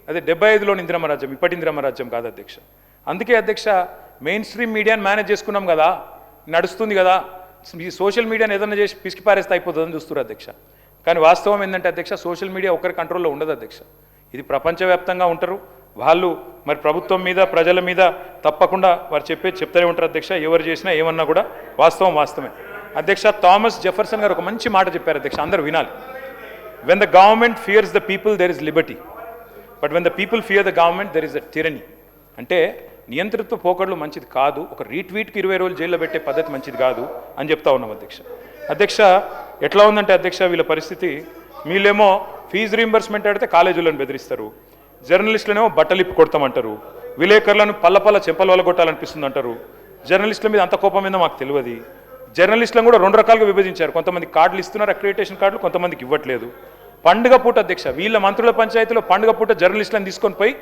అదే 75లోని ఇందిరమ్మ రాజ్యం, ఇప్పటి ఇందిరమ్మ రాజ్యం కాదు అధ్యక్ష. అందుకే అధ్యక్ష మెయిన్ స్ట్రీమ్ మీడియాని మేనేజ్ చేసుకున్నాం కదా, నడుస్తుంది కదా, ఈ సోషల్ మీడియాని ఏదైనా చేసి పిసికి పారేస్తే అయిపోతుందని చూస్తున్నారు అధ్యక్ష. కానీ వాస్తవం ఏంటంటే అధ్యక్ష, సోషల్ మీడియా ఒకరి కంట్రోల్లో ఉండదు అధ్యక్ష. ఇది ప్రపంచవ్యాప్తంగా ఉంటారు వాళ్ళు, మరి ప్రభుత్వం మీద ప్రజల మీద తప్పకుండా వారు చెప్తూనే ఉంటారు అధ్యక్ష. ఎవరు చేసినా ఏమన్నా కూడా వాస్తవం వాస్తవమే అధ్యక్ష. థామస్ జెఫర్సన్ గారు ఒక మంచి మాట చెప్పారు అధ్యక్ష, అందరూ వినాలి. When the government fears the people there is liberty, but when the people fear the government there is a tyranny. అంటే నియంత్రిత పోకడలు మంచిది కాదు, ఒక రీట్వీట్కి 20 రోజులు జైల్లో పెట్టే పద్ధతి మంచిది కాదు అని చెప్తా ఉన్నాం అధ్యక్ష. అధ్యక్ష ఎట్లా ఉందంటే అధ్యక్ష వీళ్ళ పరిస్థితి, వీళ్ళేమో ఫీజు రీంబర్స్మెంట్ అడితే కాలేజీలను బెదిరిస్తారు, జర్నలిస్టులనేమో బట్టలిప్పి కొడతామంటారు, విలేకరులను పల్ల చెంపల వల్ల కొట్టాలనిపిస్తుంది అంటారు. జర్నలిస్టుల మీద అంత కోపం మీద మాకు తెలియదు. జర్నలిస్టులను కూడా 2 రకాలుగా విభజించారు, కొంతమంది కార్డులు ఇస్తున్నారు అక్రిడిటేషన్ కార్డులు, కొంతమందికి ఇవ్వట్లేదు. పండుగ పూట అధ్యక్ష వీళ్ళ మంత్రుల పంచాయతీలో పండుగ పూట జర్నలిస్టులను తీసుకొని పోయి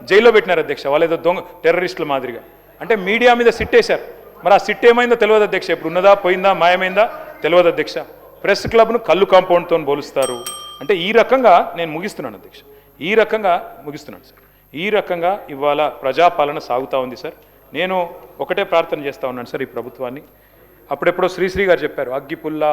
జైల్లో పెట్టినారు అధ్యక్ష, వాళ్ళు ఏదో దొంగ టెర్రరిస్టుల మాదిరిగా. అంటే మీడియా మీద సిట్టేశారు. మరి ఆ సిట్ ఏమైందో తెలియదు అధ్యక్ష, ఇప్పుడు ఉన్నదా పోయిందా మాయమైందా తెలియదు అధ్యక్ష. ప్రెస్ క్లబ్ను కళ్ళు కాంపౌండ్తో పోలుస్తారు. అంటే ఈ రకంగా నేను ముగిస్తున్నాను అధ్యక్ష, ఈ రకంగా ముగిస్తున్నాను సార్. ఈ రకంగా ఇవాళ ప్రజాపాలన సాగుతూ ఉంది సార్. నేను ఒకటే ప్రార్థన చేస్తూ ఉన్నాను సార్ ఈ ప్రభుత్వాన్ని. అప్పుడెప్పుడో శ్రీశ్రీ గారు చెప్పారు, అగ్గిపుల్ల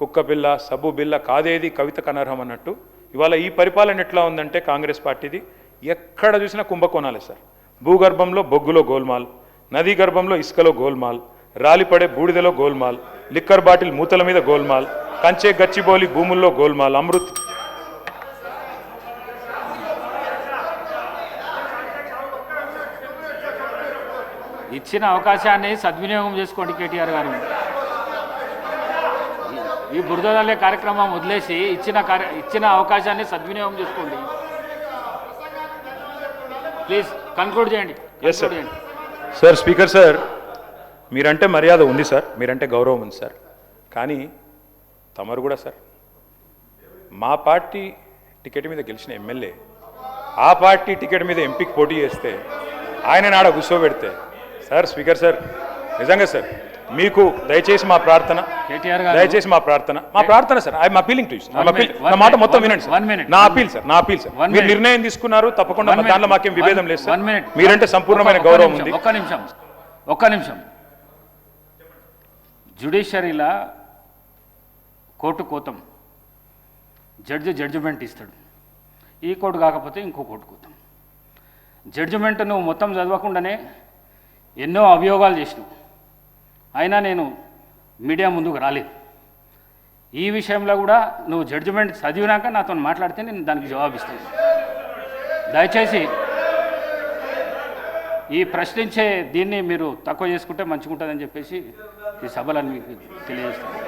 కుక్క పిల్ల సబ్బు బిల్ల కాదేది కవితకు అనర్హం అన్నట్టు. ఇవాళ ఈ పరిపాలన ఎట్లా ఉందంటే కాంగ్రెస్ పార్టీది, ఎక్కడ చూసినా కుంభకోణాలే సార్. భూగర్భంలో బొగ్గులో గోల్మాల్, నదీ గర్భంలో ఇసుకలో గోల్మాల్, రాలిపడే బూడిదలో గోల్మాల్, లిక్కర్ బాటిల్ మూతల మీద గోల్మాల్, కంచే గచ్చిబౌలి భూముల్లో గోల్మాల్, అమృత్. ఇచ్చిన అవకాశాన్ని సద్వినియోగం చేసుకోండి కేటీఆర్ గారు. ఈ బురదలే కార్యక్రమం వదిలేసి ఇచ్చిన అవకాశాన్ని సద్వినియోగం చేసుకోండి. ప్లీజ్ కన్క్లూడ్ చేయండి. సార్ స్పీకర్ సార్, మీరంటే మర్యాద ఉంది సార్, మీరంటే గౌరవం ఉంది సార్. కానీ తమరు కూడా సార్ మా పార్టీ టికెట్ మీద గెలిచిన ఎమ్మెల్యే ఆ పార్టీ టికెట్ మీద ఎంపీకి పోటీ చేస్తే ఆయన నాడ కూర్చోబెడితే సార్ స్పీకర్ సార్ నిజంగా సార్ మీకు దయచేసి మా ప్రార్థన, దయచేసి మా ప్రార్థన sir. I'm appealing to you. నా మాట మొత్తం వినండి సార్. నా అపీల్ సార్ మీరు నిర్ణయం తీసుకున్నారు, తప్పకుండా దాంట్లో మాకేం విభేదం లేదు సార్. మీరంటే సంపూర్ణమైన గౌరవం ఉంది. ఒక్క నిమిషం. జ్యుడిషియరీలా కోర్టు కోతాం, జడ్జిమెంట్ ఇస్తాడు. ఈ కోర్టు కాకపోతే ఇంకో కోర్టు కోతాం. జడ్జిమెంట్ నువ్వు మొత్తం చదవకుండానే ఎన్నో అభియోగాలు చేసినావు, అయినా నేను మీడియా ముందుకు రాలేదు. ఈ విషయంలో కూడా నువ్వు జడ్జిమెంట్ చదివినాక నాతో మాట్లాడితే నేను దానికి జవాబిస్తాను. దయచేసి ఈ ప్రశ్నించే దీన్ని మీరు తక్కువ చేసుకుంటే మంచిగా ఉంటుందని చెప్పేసి ఈ సభలను మీకు తెలియజేస్తాను.